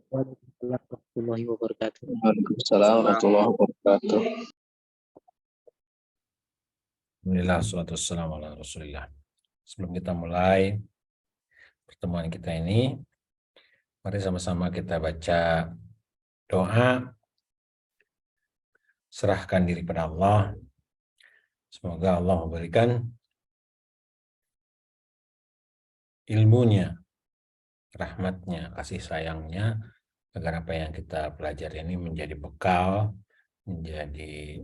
Waalaikumsalam warahmatullahi wabarakatuh. Waalaikumsalam warahmatullahi wabarakatuh. Alhamdulillah, salatu wassalamu ala Rasulillah. Sebelum kita mulai pertemuan kita ini, mari sama-sama kita baca doa, serahkan diri pada Allah. Semoga Allah memberikan ilmunya, rahmatnya, kasih sayangnya, agar apa yang kita pelajari ini menjadi bekal, menjadi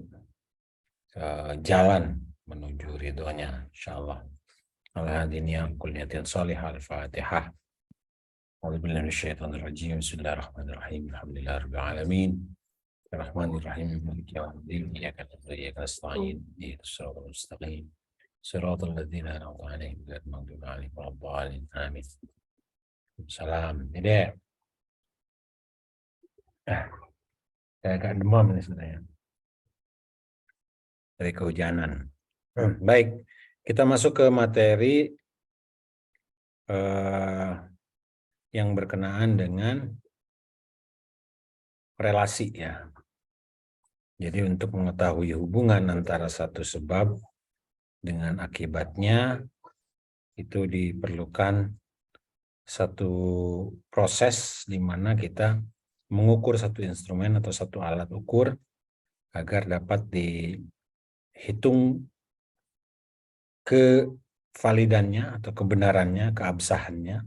jalan menuju ridhonya, insyaallah. Al-hadiniya kulliyatin salihah al-fatihah. A'udzubillahi minasyaitonir rajim. Bismillahirrahmanirrahim. Alhamdulillahirabbil alamin. Ar-Rahmanir-Rahim. Maliki yaumiddin. Iyyaka na'budu wa iyyaka nasta'in. Ihdinas siratal mustaqim. Siratal ladzina an'amta 'alaihim ghairil maghdubi 'alaihim waladdallin. Amin. Salam. Dede. Saya agak demam ini sebenarnya. Dari kehujanan. Baik, kita masuk ke materi yang berkenaan dengan relasi ya. Jadi untuk mengetahui hubungan antara satu sebab dengan akibatnya itu diperlukan satu proses di mana kita mengukur satu instrumen atau satu alat ukur agar dapat dihitung kevalidannya atau kebenarannya, keabsahannya,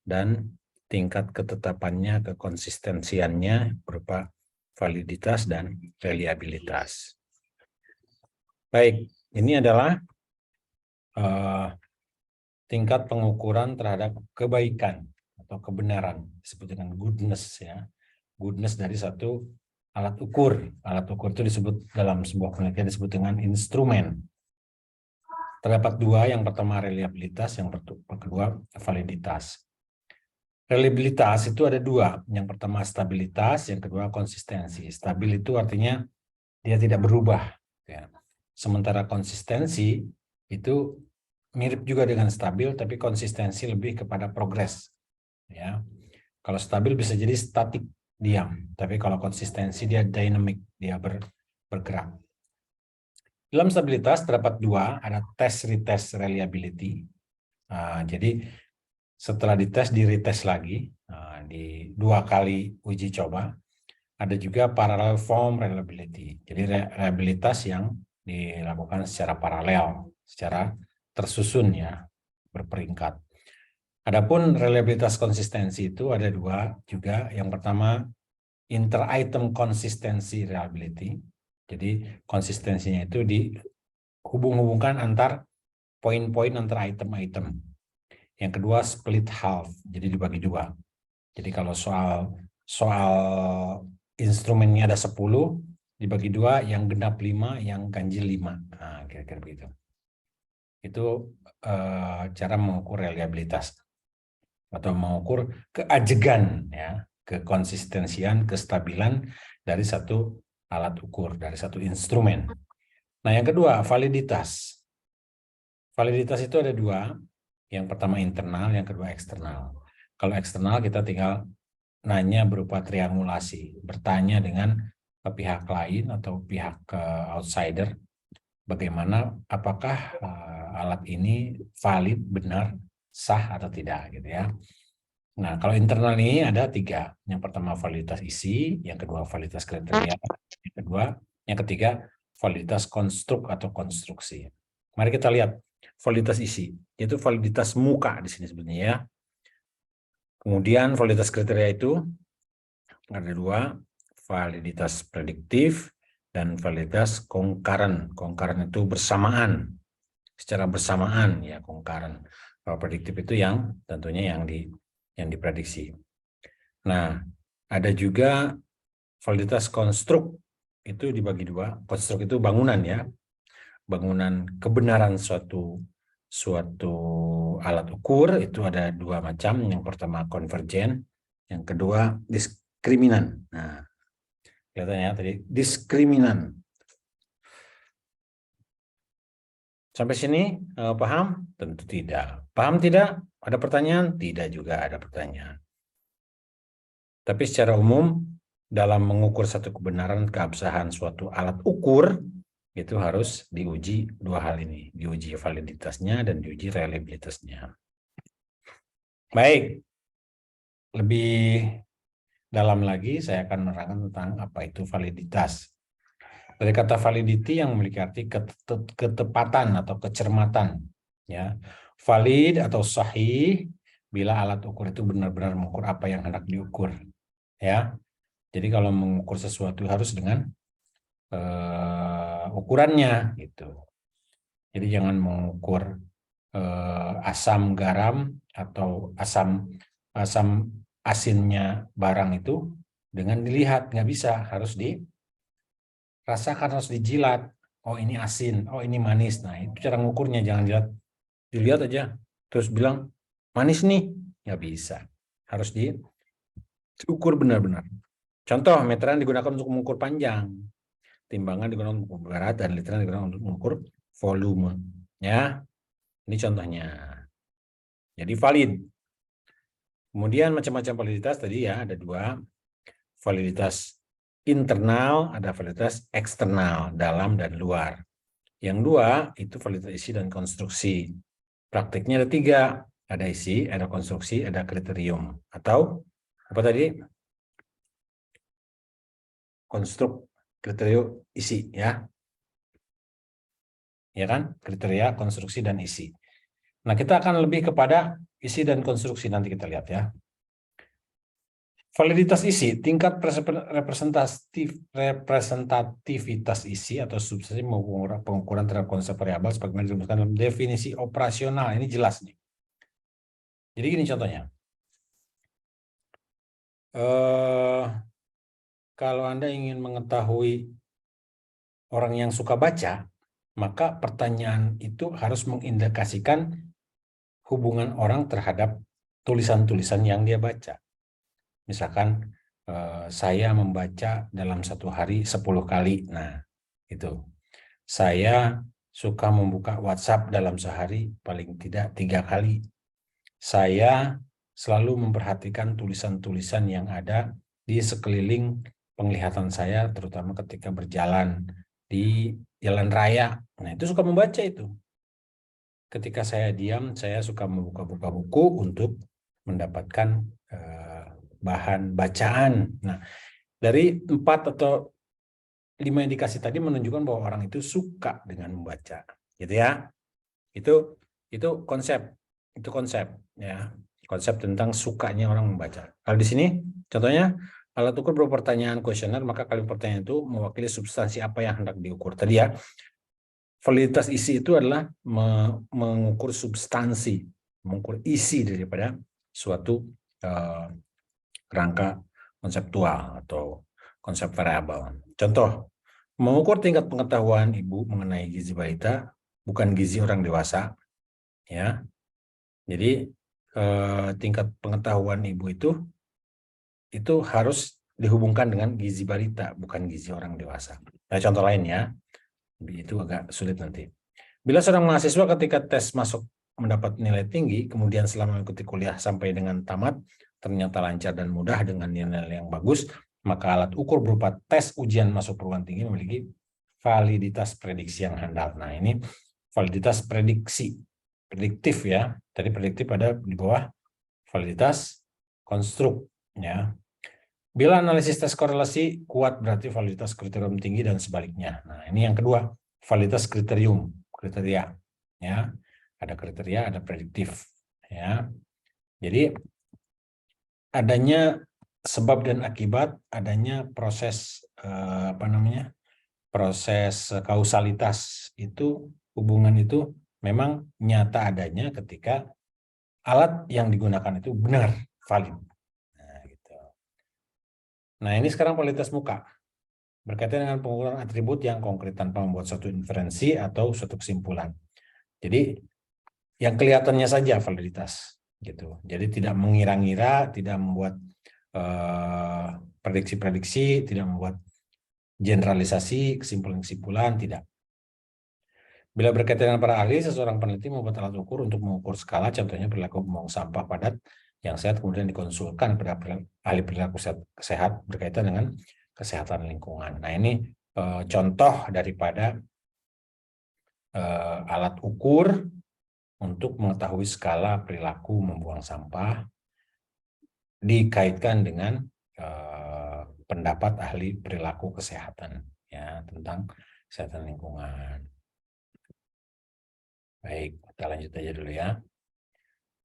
dan tingkat ketetapannya, kekonsistensiannya berupa validitas dan reliabilitas. Baik, ini adalah tingkat pengukuran terhadap kebaikan atau kebenaran, disebut dengan goodness ya. Goodness dari satu alat ukur. Alat ukur itu disebut dalam sebuah penelitian disebut dengan instrumen. Terdapat dua, yang pertama reliabilitas, yang kedua validitas. Reliabilitas itu ada dua, yang pertama stabilitas, yang kedua konsistensi. Stabil itu artinya dia tidak berubah. Ya. Sementara konsistensi itu mirip juga dengan stabil, tapi konsistensi lebih kepada progres. Ya. Kalau stabil bisa jadi statik, diam. Tapi kalau konsistensi dia dynamic, dia bergerak. Dalam stabilitas terdapat dua, ada test retest reliability. Jadi setelah dites, di-retest lagi, di 2 kali uji coba. Ada juga parallel form reliability. Jadi reliabilitas yang dilakukan secara paralel, secara tersusun ya, berperingkat. Adapun reliabilitas konsistensi itu ada dua juga. Yang pertama inter-item consistency reliability. Jadi konsistensinya itu dihubung-hubungkan antar poin-poin antar item-item. Yang kedua split half, jadi dibagi dua. Jadi kalau soal instrumennya ada 10, dibagi dua, yang genap 5, yang ganjil 5. Nah, kira-kira begitu. Itu cara mengukur reliabilitas atau mengukur keajegan ya, kekonsistensian, kestabilan dari satu alat ukur, dari satu instrumen. Nah, yang kedua validitas. Validitas itu ada dua. Yang pertama internal, yang kedua eksternal. Kalau eksternal kita tinggal nanya berupa triangulasi, bertanya dengan pihak lain atau pihak outsider, bagaimana apakah alat ini valid, benar, sah atau tidak gitu ya. Nah, kalau internal ini ada 3. Yang pertama validitas isi, yang kedua validitas kriteria, yang ketiga validitas konstruk atau konstruksi. Mari kita lihat validitas isi, yaitu validitas muka di sini sebenarnya ya. Kemudian validitas kriteria itu ada 2, validitas prediktif dan validitas concurrent. Concurrent itu bersamaan, secara bersamaan ya concurrent. Kalau prediktif itu yang tentunya yang diprediksi. Nah, ada juga validitas konstruk, itu dibagi 2. Konstruk itu bangunan ya, bangunan kebenaran suatu alat ukur itu ada 2 macam. Yang pertama konvergen, yang kedua diskriminan. Nah, kelihatannya tadi diskriminan. Sampai sini paham? Tentu tidak. Paham tidak? Ada pertanyaan? Tidak juga ada pertanyaan. Tapi secara umum dalam mengukur satu kebenaran keabsahan suatu alat ukur itu harus diuji dua hal ini, diuji validitasnya dan diuji reliabilitasnya. Baik, lebih dalam lagi saya akan menerangkan tentang apa itu validitas. Dari kata validity yang memiliki arti ketepatan atau kecermatan, ya. Valid atau sahih bila alat ukur itu benar-benar mengukur apa yang hendak diukur, ya. Jadi kalau mengukur sesuatu harus dengan ukurannya, gitu. Jadi jangan mengukur asam garam atau asam asinnya barang itu dengan dilihat, nggak bisa, harus dirasakan, harus dijilat. Oh ini asin, oh ini manis. Nah itu cara ngukurnya, jangan dilihat aja terus bilang manis nih, nggak bisa, harus diukur benar-benar. Contoh, meteran digunakan untuk mengukur panjang, timbangan digunakan untuk mengukur berat, dan literan digunakan untuk mengukur volume. Ya, ini contohnya. Jadi valid. Kemudian macam-macam validitas tadi ya, ada dua. Validitas internal, ada validitas eksternal, dalam dan luar. Yang dua itu validitas isi dan konstruksi. Praktiknya ada tiga, ada isi, ada konstruksi, ada kriterium. Atau apa tadi? Konstruk, kriterium, isi, ya. Ya kan? Kriteria, konstruksi, dan isi. Nah, kita akan lebih kepada isi dan konstruksi, nanti kita lihat ya. Validitas isi, tingkat representativitas isi atau substansi pengukuran terhadap konsep variabel sebagaimana dirumuskan dalam definisi operasional. Ini jelas nih. Jadi gini contohnya. Kalau Anda ingin mengetahui orang yang suka baca, maka pertanyaan itu harus mengindikasikan hubungan orang terhadap tulisan-tulisan yang dia baca. Misalkan saya membaca dalam satu hari 10 kali. Nah, itu. Saya suka membuka WhatsApp dalam sehari paling tidak 3 kali. Saya selalu memperhatikan tulisan-tulisan yang ada di sekeliling penglihatan saya, terutama ketika berjalan di jalan raya. Nah, itu suka membaca itu. Ketika saya diam, saya suka membuka-buka buku untuk mendapatkan bahan bacaan. Nah, dari 4 atau 5 indikasi tadi menunjukkan bahwa orang itu suka dengan membaca, gitu ya. Itu konsep, ya. Konsep tentang sukanya orang membaca. Kalau di sini contohnya alat ukur berupa pertanyaan kuesioner, maka kalimat pertanyaan itu mewakili substansi apa yang hendak diukur. Tadi ya, validitas isi itu adalah mengukur substansi, mengukur isi daripada suatu kerangka konseptual atau konsep variabel. Contoh, mengukur tingkat pengetahuan ibu mengenai gizi balita, bukan gizi orang dewasa, ya. Jadi tingkat pengetahuan ibu itu harus dihubungkan dengan gizi balita, bukan gizi orang dewasa. Nah, contoh lain ya, itu agak sulit nanti. Bila seorang mahasiswa ketika tes masuk mendapat nilai tinggi, kemudian selama mengikuti kuliah sampai dengan tamat, ternyata lancar dan mudah dengan nilai yang bagus, maka alat ukur berupa tes ujian masuk perguruan tinggi memiliki validitas prediksi yang handal. Nah, ini validitas prediktif ya. Tadi prediktif ada di bawah validitas konstruk ya. Bila analisis tes korelasi kuat berarti validitas kriterium tinggi dan sebaliknya. Nah, ini yang kedua, validitas kriteria ya. Ada kriteria, ada prediktif ya. Jadi adanya sebab dan akibat, adanya proses proses kausalitas itu, hubungan itu memang nyata adanya ketika alat yang digunakan itu benar, valid. Nah, gitu. Nah, ini sekarang validitas muka. Berkaitan dengan pengukuran atribut yang konkret tanpa membuat suatu inferensi atau suatu kesimpulan. Jadi, yang kelihatannya saja validitas. Gitu. Jadi tidak mengira-ngira, tidak membuat prediksi-prediksi, tidak membuat generalisasi, kesimpulan-kesimpulan, tidak. Bila berkaitan dengan para ahli, seseorang peneliti membuat alat ukur untuk mengukur skala, contohnya perilaku pembuang sampah padat yang sehat kemudian dikonsulkan pada ahli perilaku sehat berkaitan dengan kesehatan lingkungan. Nah, ini contoh daripada alat ukur untuk mengetahui skala perilaku membuang sampah dikaitkan dengan pendapat ahli perilaku kesehatan ya tentang kesehatan lingkungan. Baik, kita lanjut aja dulu ya.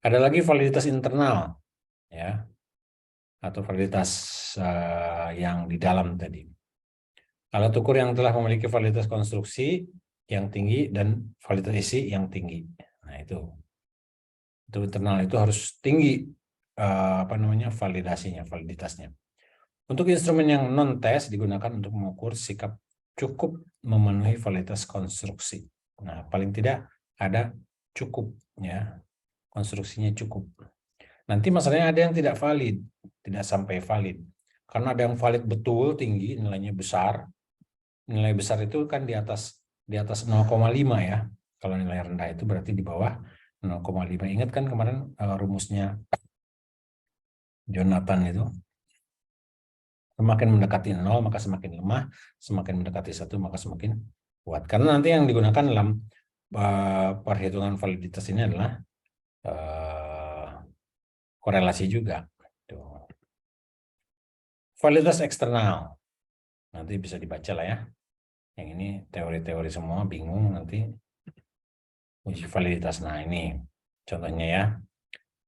Ada lagi validitas internal ya atau validitas yang di dalam tadi. Alat ukur yang telah memiliki validitas konstruksi yang tinggi dan validitas isi yang tinggi. Nah, itu internal itu harus tinggi validitasnya. Untuk instrumen yang non tes digunakan untuk mengukur sikap cukup memenuhi validitas konstruksi. Nah, paling tidak ada cukup ya. Konstruksinya cukup. Nanti masalahnya ada yang tidak valid, tidak sampai valid. Karena ada yang valid betul tinggi, nilainya besar. Nilai besar itu kan di atas 0,5 ya. Kalau nilai rendah itu berarti di bawah 0,5. Ingat kan kemarin rumusnya Jonathan itu. Semakin mendekati 0 maka semakin lemah, semakin mendekati 1 maka semakin kuat. Karena nanti yang digunakan dalam perhitungan validitas ini adalah korelasi juga. Tuh. Validitas eksternal. Nanti bisa dibaca lah ya. Yang ini teori-teori semua, bingung nanti. Uji validitas. Nah, ini contohnya ya.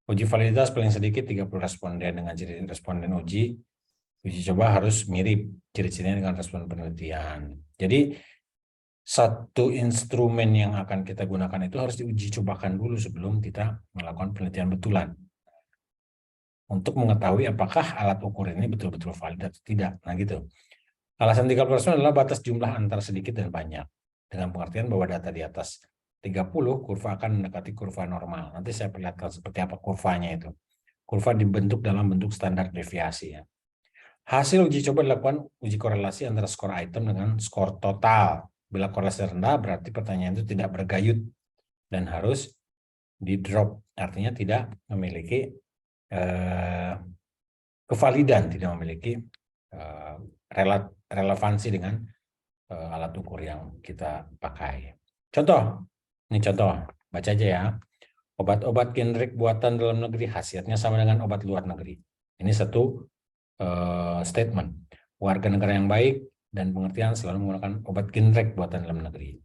Uji validitas paling sedikit 30 responden dengan ciri responden uji coba harus mirip ciri-cirinya dengan respon penelitian. Jadi satu instrumen yang akan kita gunakan itu harus diuji cobakan dulu sebelum kita melakukan penelitian betulan. Untuk mengetahui apakah alat ukur ini betul-betul valid atau tidak. Nah gitu. Alasan 30% adalah batas jumlah antara sedikit dan banyak. Dengan pengertian bahwa data di atas 30, kurva akan mendekati kurva normal. Nanti saya perlihatkan seperti apa kurvanya itu. Kurva dibentuk dalam bentuk standar deviasi ya. Hasil uji coba dilakukan uji korelasi antara skor item dengan skor total. Bila korelasi rendah berarti pertanyaan itu tidak bergayut dan harus di-drop. Artinya tidak memiliki kevalidan, tidak memiliki relevansi dengan alat ukur yang kita pakai. Contoh, ini contoh, baca aja ya. Obat-obat generik buatan dalam negeri khasiatnya sama dengan obat luar negeri. Ini satu statement. Warga negara yang baik dan pengertian selalu menggunakan obat generik buatan dalam negeri.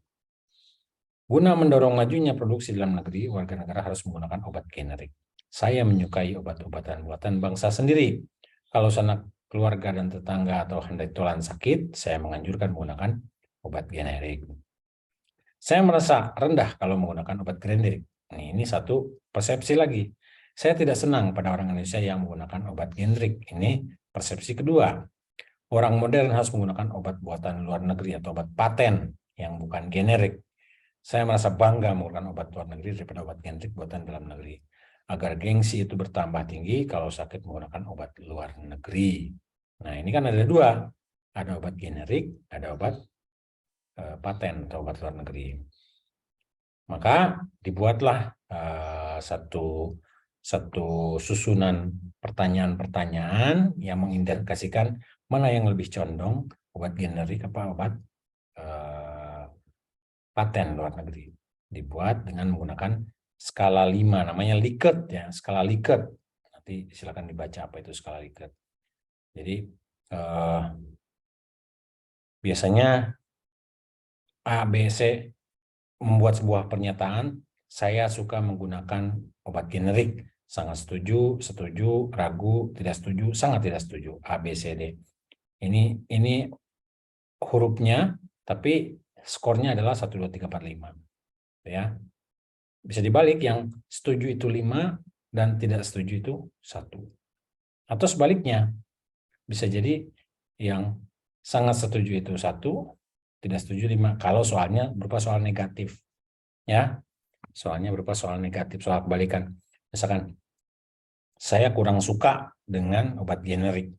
Guna mendorong majunya produksi dalam negeri, warga negara harus menggunakan obat generik. Saya menyukai obat-obatan buatan bangsa sendiri. Kalau sanak keluarga dan tetangga atau hendak tulan sakit, saya menganjurkan menggunakan obat generik. Saya merasa rendah kalau menggunakan obat generik. Ini satu persepsi lagi. Saya tidak senang pada orang Indonesia yang menggunakan obat generik. Ini persepsi kedua. Orang modern harus menggunakan obat buatan luar negeri atau obat paten yang bukan generik. Saya merasa bangga menggunakan obat luar negeri daripada obat generik buatan dalam negeri. Agar gengsi itu bertambah tinggi kalau sakit menggunakan obat luar negeri. Nah, ini kan ada dua. Ada obat generik, ada obat paten atau obat luar negeri. Maka dibuatlah satu susunan pertanyaan-pertanyaan yang mengindikasikan mana yang lebih condong, obat generik apa obat paten luar negeri. Dibuat dengan menggunakan skala 5, namanya Likert ya, skala Likert. Nanti silakan dibaca apa itu skala Likert. Jadi biasanya A, B, C membuat sebuah pernyataan, saya suka menggunakan obat generik, sangat setuju, setuju, ragu, tidak setuju, sangat tidak setuju, A, B, C, D. Ini hurufnya, tapi skornya adalah 1, 2, 3, 4, 5. Ya. Bisa dibalik, yang setuju itu 5 dan tidak setuju itu 1. Atau sebaliknya, bisa jadi yang sangat setuju itu 1, tidak setuju 5. Kalau soalnya berupa soal negatif. Ya, soalnya berupa soal negatif, soal kebalikan. Misalkan, saya kurang suka dengan obat generik.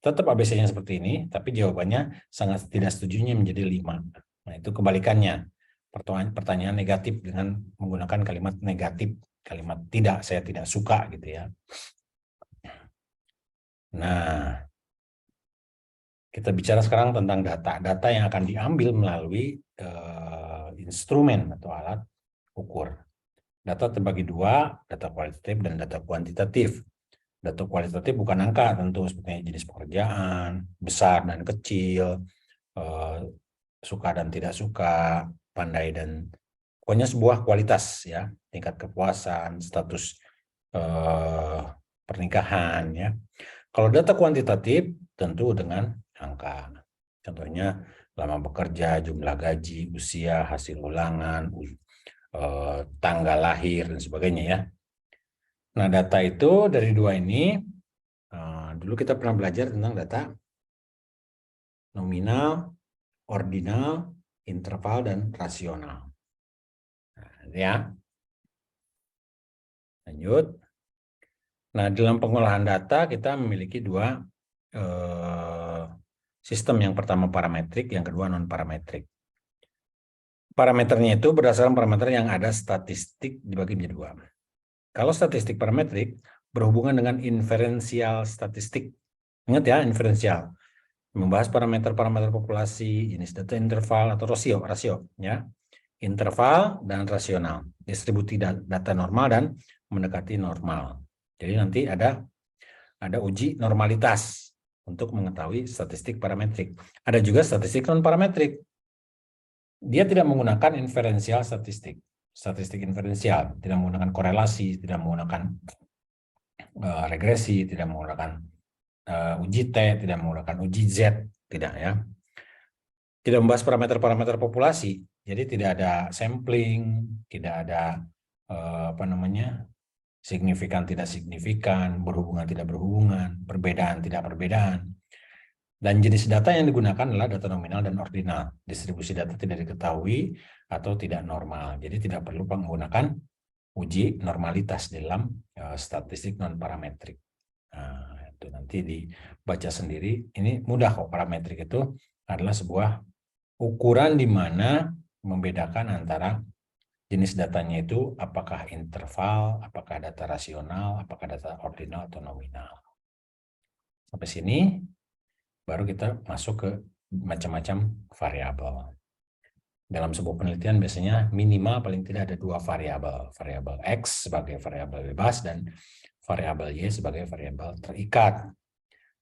Tetap ABC-nya seperti ini, tapi jawabannya sangat tidak setujunya menjadi 5. Nah, itu kebalikannya. Pertanyaan negatif dengan menggunakan kalimat negatif. kalimat tidak, saya tidak suka gitu ya. Nah, kita bicara sekarang tentang data. Data yang akan diambil melalui instrumen atau alat ukur. Data terbagi dua, data kualitatif dan data kuantitatif. Data kualitatif bukan angka tentu, seperti jenis pekerjaan, besar dan kecil, suka dan tidak suka, pandai dan pokoknya sebuah kualitas ya, tingkat kepuasan, status pernikahan ya. Kalau data kuantitatif tentu dengan angka. Contohnya lama bekerja, jumlah gaji, usia, hasil ulangan, tanggal lahir dan sebagainya ya. Nah, data itu dari dua ini dulu kita pernah belajar tentang data nominal, ordinal, interval dan rasional. Nah, ya. Lanjut. Nah, dalam pengolahan data kita memiliki dua sistem. Yang pertama parametrik, yang kedua non-parametrik. Parameternya itu berdasarkan parameter yang ada statistik dibagi menjadi dua. Kalau statistik parametrik berhubungan dengan inferensial statistik. Ingat ya, inferensial. Membahas parameter-parameter populasi, jenis data interval atau rasio ya. Interval dan rasional. Distribusi data normal dan mendekati normal. Jadi nanti ada uji normalitas untuk mengetahui statistik parametrik. Ada juga statistik non-parametrik. Dia tidak menggunakan inferensial statistik. Statistik inferensial, tidak menggunakan korelasi, tidak menggunakan regresi, tidak menggunakan uji T, tidak menggunakan uji Z, tidak ya. Tidak membahas parameter-parameter populasi, jadi tidak ada sampling, tidak ada signifikan tidak signifikan, berhubungan tidak berhubungan, perbedaan tidak perbedaan. Dan jenis data yang digunakan adalah data nominal dan ordinal. Distribusi data tidak diketahui atau tidak normal. Jadi tidak perlu menggunakan uji normalitas dalam statistik non-parametrik. Nah, itu nanti dibaca sendiri. Ini mudah kok, parametrik itu adalah sebuah ukuran di mana membedakan antara jenis datanya itu apakah interval, apakah data rasional, apakah data ordinal atau nominal. Sampai sini baru kita masuk ke macam-macam variabel. Dalam sebuah penelitian biasanya minimal paling tidak ada dua variabel. Variabel X sebagai variabel bebas dan variabel Y sebagai variabel terikat.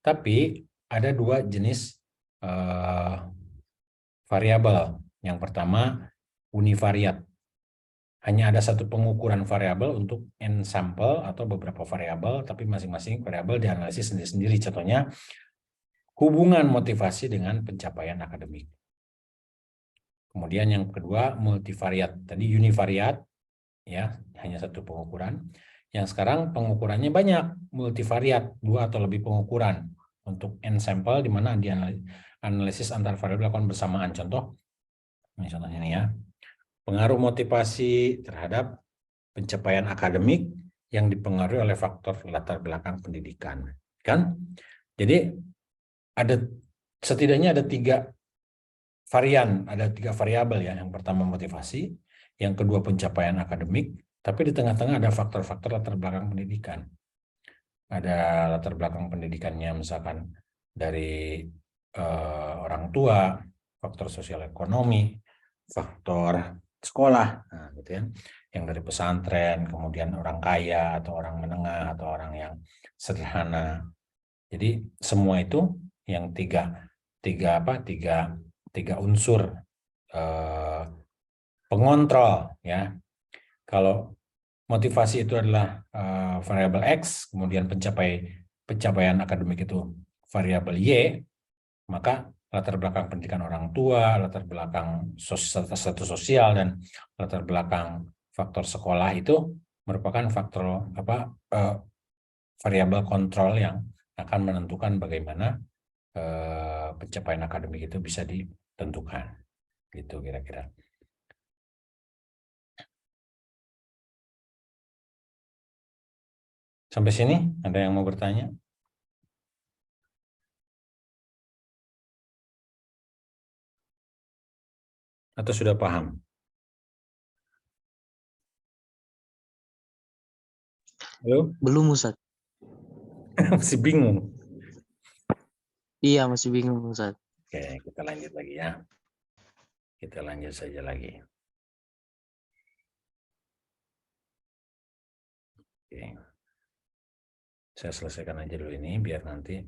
Tapi ada dua jenis variabel. Yang pertama univariat. Hanya ada satu pengukuran variabel untuk n sampel atau beberapa variabel, tapi masing-masing variabel dianalisis sendiri-sendiri. Contohnya hubungan motivasi dengan pencapaian akademik. Kemudian yang kedua multivariat. Tadi univariat, ya hanya satu pengukuran. Yang sekarang pengukurannya banyak, multivariat, dua atau lebih pengukuran untuk n sampel, di mana dianalisis antar variabel dilakukan bersamaan. Contohnya ini ya, pengaruh motivasi terhadap pencapaian akademik yang dipengaruhi oleh faktor latar belakang pendidikan, kan? Jadi setidaknya ada tiga varian, ada tiga variabel ya. Yang pertama motivasi, yang kedua pencapaian akademik, tapi di tengah-tengah ada faktor-faktor latar belakang pendidikan. Ada latar belakang pendidikannya misalkan dari orang tua, faktor sosial ekonomi, faktor sekolah, nah, gitu ya. Yang dari pesantren, kemudian orang kaya atau orang menengah atau orang yang sederhana. Jadi semua itu yang tiga unsur pengontrol ya. Kalau motivasi itu adalah variabel X, kemudian pencapaian akademik itu variabel Y, maka latar belakang pendidikan orang tua, latar belakang status sosial, dan latar belakang faktor sekolah itu merupakan faktor variabel kontrol yang akan menentukan bagaimana pencapaian akademik itu bisa ditentukan. Gitu kira-kira. Sampai sini ada yang mau bertanya? Atau sudah paham? Halo? Belum Ustaz. Masih bingung. Iya, masih bingung Ustaz. Oke, kita lanjut lagi ya. Kita lanjut saja lagi. Oke. Saya selesaikan aja dulu ini biar nanti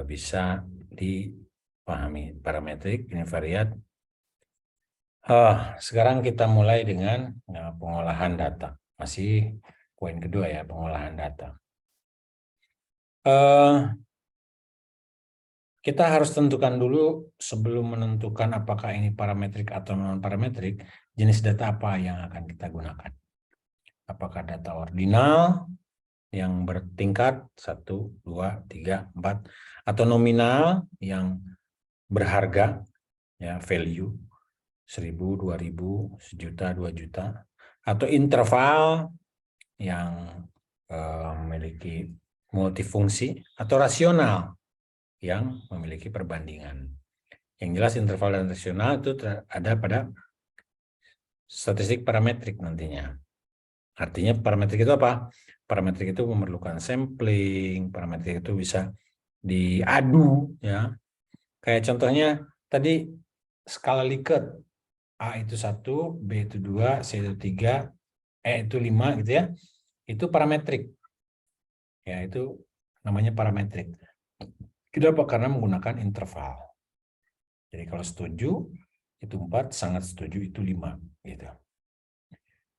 bisa dipahami parametrik, univariat. Sekarang kita mulai dengan pengolahan data. Masih poin kedua ya, pengolahan data. Kita harus tentukan dulu sebelum menentukan apakah ini parametrik atau non-parametrik, jenis data apa yang akan kita gunakan. Apakah data ordinal yang bertingkat 1, 2, 3, 4, atau nominal yang berharga, ya value, 1.000, 2.000, 1.000.000, 2.000.000, atau interval yang memiliki multifungsi, atau rasional yang memiliki perbandingan. Yang jelas interval dan rasional itu ada pada statistik parametrik nantinya. Artinya parametrik itu apa? Parametrik itu memerlukan sampling, parametrik itu bisa diadu, ya. Kayak contohnya tadi skala Likert, A itu 1, B itu 2, C itu 3, E itu 5 gitu ya. Itu parametrik. Ya, itu namanya parametrik. Kenapa? Karena menggunakan interval. Jadi kalau setuju itu 4, sangat setuju itu 5 gitu.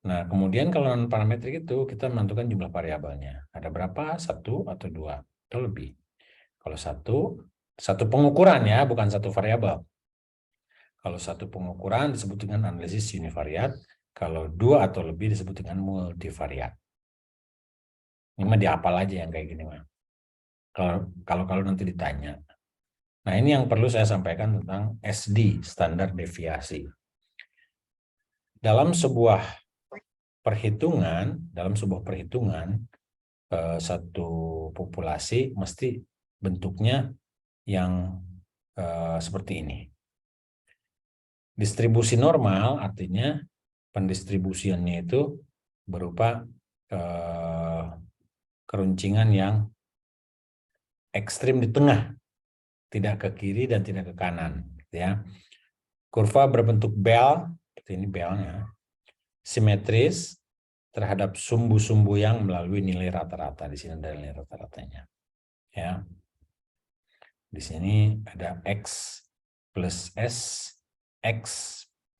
Nah, kemudian kalau non parametrik itu kita menentukan jumlah variabelnya. Ada berapa? 1 atau 2 atau lebih. Kalau satu pengukuran ya, bukan satu variabel. Kalau satu pengukuran disebut dengan analisis univariat, kalau 2 atau lebih disebut dengan multivariat. Ini mah dihafal aja yang kayak gini mah. Kalau nanti ditanya. Nah, ini yang perlu saya sampaikan tentang SD, standar deviasi. Dalam sebuah perhitungan, satu populasi mesti bentuknya yang seperti ini. Distribusi normal artinya pendistribusiannya itu berupa keruncingan yang ekstrim di tengah, tidak ke kiri dan tidak ke kanan, ya. Kurva berbentuk bell, seperti ini bellnya, simetris terhadap sumbu-sumbu yang melalui nilai rata-rata. Di sini ada nilai rata-ratanya, ya. Di sini ada X plus S, X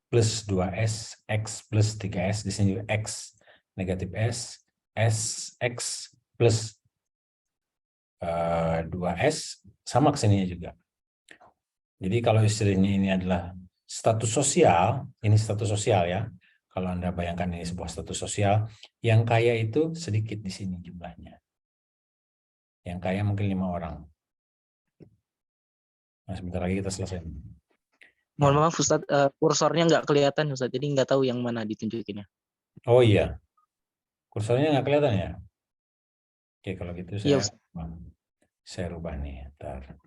plus 2S, X plus 3S, di sini juga X negatif S, X plus 2S, sama kesininya juga. Jadi kalau istilahnya ini adalah status sosial, ini status sosial ya. Kalau Anda bayangkan ini sebuah status sosial, yang kaya itu sedikit di sini jumlahnya. Yang kaya mungkin 5 orang. Nah, sebentar lagi kita selesai. Mohon maaf Ustaz, kursornya nggak kelihatan Ustaz, jadi nggak tahu yang mana ditunjukinnya. Oh iya, kursornya nggak kelihatan ya? Oke, kalau gitu Iya, saya rubah nih. Ntar.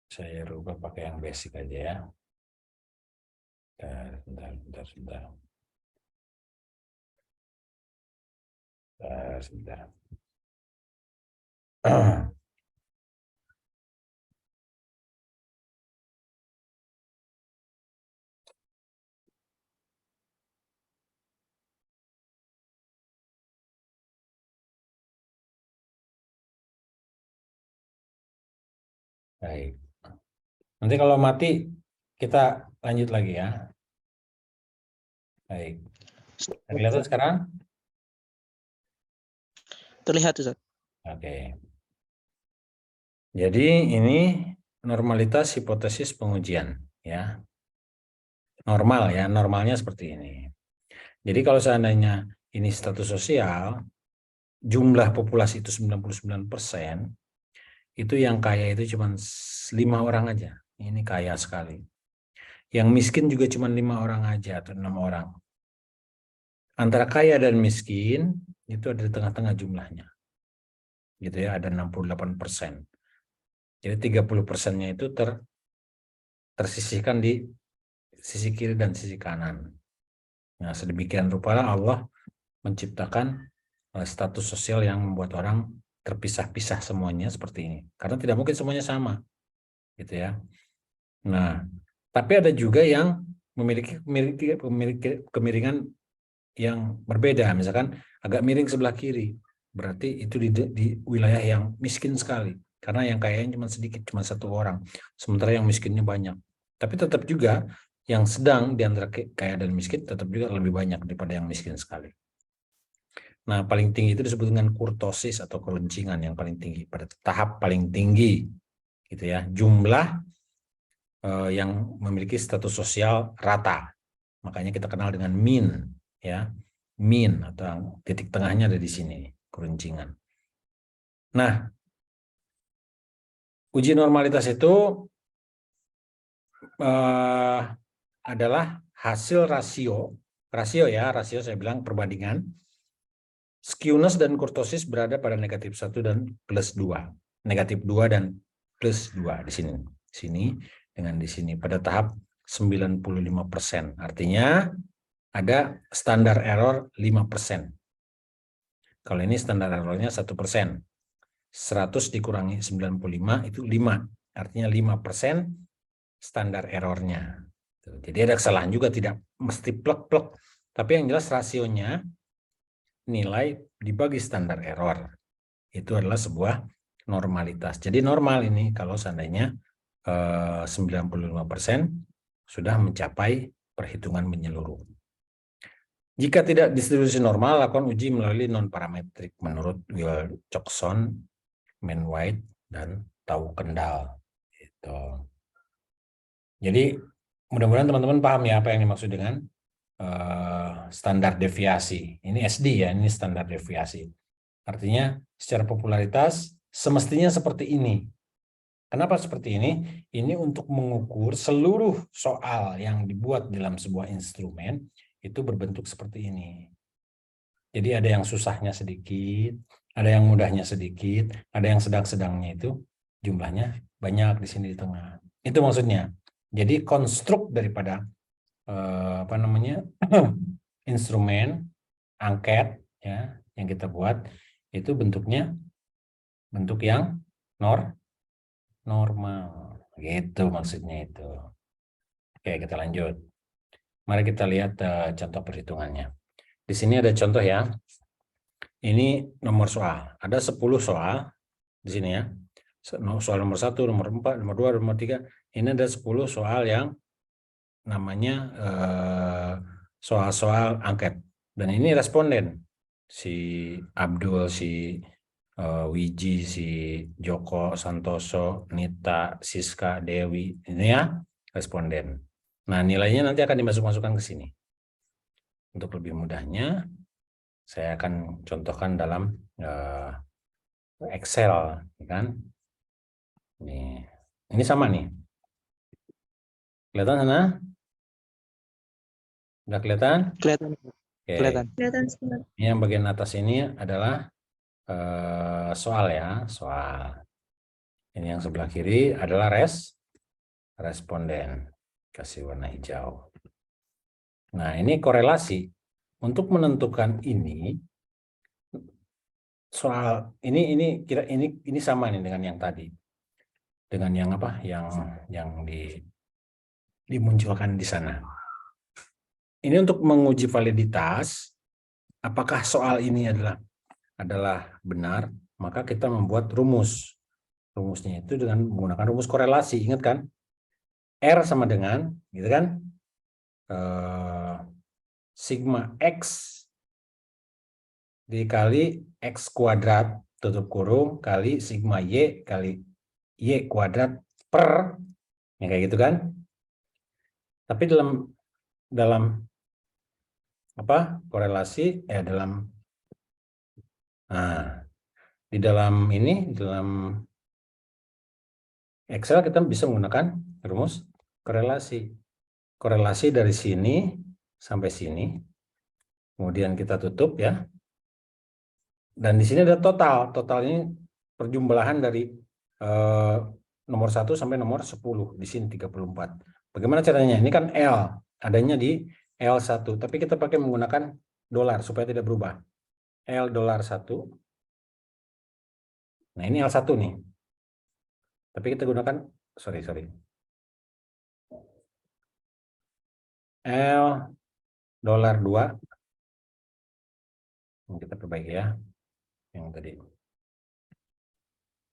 Saya rubah pakai yang basic aja ya. Sebentar. Sebentar. Baik. Nanti kalau mati kita lanjut lagi ya. Baik. Kelihatan sekarang? terlihat Ustaz. Oke. Jadi ini normalitas hipotesis pengujian ya. Normal ya, normalnya seperti ini. Jadi kalau seandainya ini status sosial, jumlah populasi itu 99%, itu yang kaya itu cuma 5 orang aja. Ini kaya sekali. Yang miskin juga cuma 5 orang aja atau 6 orang. Antara kaya dan miskin itu ada di tengah-tengah jumlahnya. Gitu ya, ada 68%. Jadi 30%-nya itu tersisihkan di sisi kiri dan sisi kanan. Nah, sedemikian rupa Allah menciptakan status sosial yang membuat orang terpisah-pisah semuanya seperti ini. Karena tidak mungkin semuanya sama, gitu ya. Nah, tapi ada juga yang memiliki kemiringan yang berbeda, misalkan agak miring sebelah kiri, berarti itu di wilayah yang miskin sekali, karena yang kayanya cuma sedikit, cuma 1 orang, sementara yang miskinnya banyak. Tapi tetap juga yang sedang di antara kaya dan miskin tetap juga lebih banyak daripada yang miskin sekali. Nah, paling tinggi itu disebut dengan kurtosis atau keluncingan, yang paling tinggi, pada tahap paling tinggi, gitu ya, jumlah yang memiliki status sosial rata. Makanya kita kenal dengan mean, ya, mean atau titik tengahnya ada di sini, keluncingan. Nah, uji normalitas itu adalah hasil rasio ya, rasio saya bilang perbandingan. Skewness dan kurtosis berada pada negatif 1 dan plus 2. Negatif 2 dan plus 2 di sini. Sini dengan di sini pada tahap 95%. Artinya ada standar error 5%. Kalau ini standar errornya 1%. 100 dikurangi 95 itu 5. Artinya 5% standar errornya. Jadi ada kesalahan juga, tidak mesti plek-plek. Tapi yang jelas rasionya nilai dibagi standar error. Itu adalah sebuah normalitas. Jadi normal ini kalau seandainya 95% sudah mencapai perhitungan menyeluruh. Jika tidak distribusi normal, lakukan uji melalui non-parametrik menurut Wilcoxon, Mann-White, dan Tau Kendall. Gitu. Jadi mudah-mudahan teman-teman paham ya apa yang dimaksud dengan standar deviasi. Ini SD ya, ini standar deviasi. Artinya secara popularitas semestinya seperti ini. Kenapa seperti ini? Ini untuk mengukur seluruh soal yang dibuat dalam sebuah instrumen itu berbentuk seperti ini. Jadi ada yang susahnya sedikit, ada yang mudahnya sedikit, ada yang sedang-sedangnya itu jumlahnya banyak di sini di tengah. Itu maksudnya. Jadi konstruk daripada instrumen angket ya yang kita buat itu bentuknya bentuk yang normal gitu maksudnya itu. Oke, kita lanjut. Mari kita lihat contoh perhitungannya. Di sini ada contoh ya. Ini nomor soal. Ada 10 soal di sini ya. Soal nomor 1, nomor 4, nomor 2, nomor 3. Ini ada 10 soal yang namanya soal-soal angket. Dan ini responden. Si Abdul, si Wiji, si Joko, Santoso, Nita, Siska, Dewi. Ini ya responden. Nah, nilainya nanti akan dimasuk-masukkan ke sini. Untuk lebih mudahnya, saya akan contohkan dalam Excel, kan? Ini sama nih. Kelihatan sana? Udah kelihatan? Kelihatan. Oke. Kelihatan. Ini yang bagian atas ini adalah soal ya, soal. Ini yang sebelah kiri adalah responden. Kasih warna hijau. Nah, ini korelasi. Untuk menentukan ini soal ini sama nih dengan yang tadi. Dengan yang apa? Yang dimunculkan di sana. Ini untuk menguji validitas apakah soal ini adalah benar, maka kita membuat rumus. Rumusnya itu dengan menggunakan rumus korelasi. Ingat kan? R sama dengan gitu kan? Sigma X dikali X kuadrat tutup kurung kali sigma Y kali Y kuadrat per ya kayak gitu kan. Tapi dalam apa korelasi di dalam Excel kita bisa menggunakan rumus korelasi. Korelasi dari sini sampai sini. Kemudian kita tutup ya. Dan di sini ada total. Total ini perjumlahan dari nomor 1 sampai nomor 10. Di sini 34. Bagaimana caranya? Ini kan L. Adanya di L1, tapi kita pakai menggunakan dolar supaya tidak berubah. L dolar 1. Nah, ini L1 nih. Tapi kita gunakan, sorry. L dolar 2. Kita perbaiki ya. Yang tadi.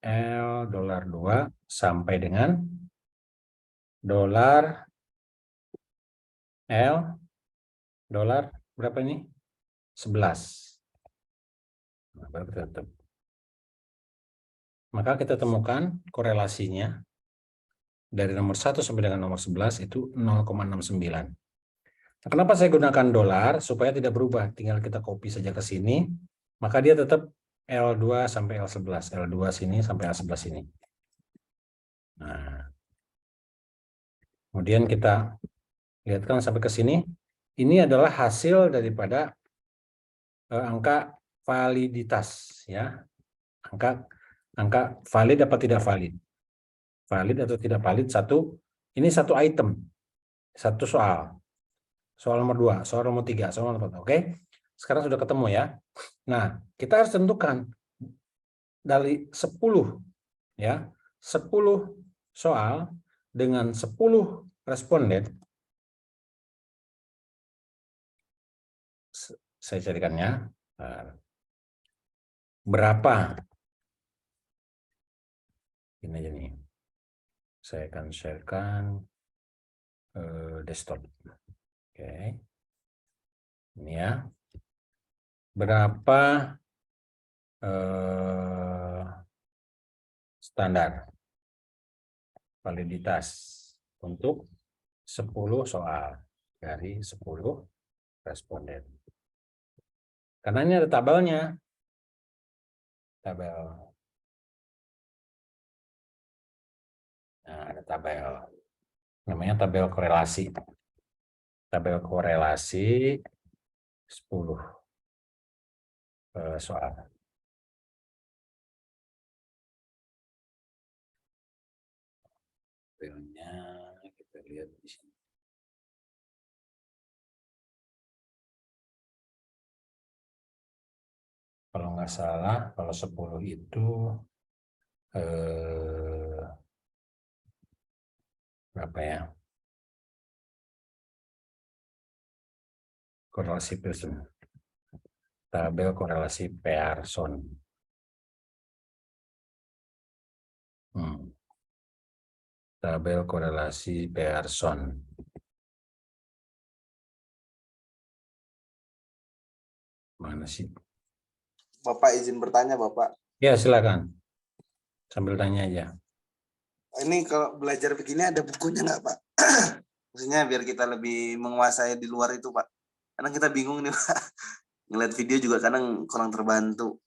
L dolar 2 sampai dengan dolar L dolar berapa ini? 11. Nah, baru kita tutup. Maka kita temukan korelasinya dari nomor 1 sampai dengan nomor 11 itu 0,69. Nah, kenapa saya gunakan dolar? Supaya tidak berubah. Tinggal kita copy saja ke sini. Maka dia tetap L2 sampai L11. L2 sini sampai L11 sini. Nah, kemudian kita lihatkan sampai ke sini. Ini adalah hasil daripada angka validitas, ya. Angka valid apa tidak valid. Valid atau tidak valid ini satu item. Satu soal. Soal nomor 2, soal nomor 3, soal nomor 4. Oke. Sekarang sudah ketemu ya. Nah, kita harus tentukan dari 10 ya. 10 soal dengan 10 responden. Saya carikannya. Berapa? Ini aja nih. Saya akan sharekan desktop. Oke. Ini ya. Berapa standar validitas untuk 10 soal dari 10 responden. Karena ini ada tabelnya. Nah, ada tabel. Namanya tabel korelasi. Tabel korelasi 10 soal. Tabelnya kita lihat di sini. Kalau nggak salah, kalau 10 itu berapa ya? Korelasi Pearson. Tabel korelasi Pearson. Tabel korelasi Pearson. Mana sih? Bapak izin bertanya, Bapak. Ya, silakan. Sambil tanya aja. Ini kalau belajar begini ada bukunya nggak, Pak? Maksudnya biar kita lebih menguasai di luar itu, Pak. Kadang kita bingung nih, Pak. Ngeliat video juga kadang kurang terbantu.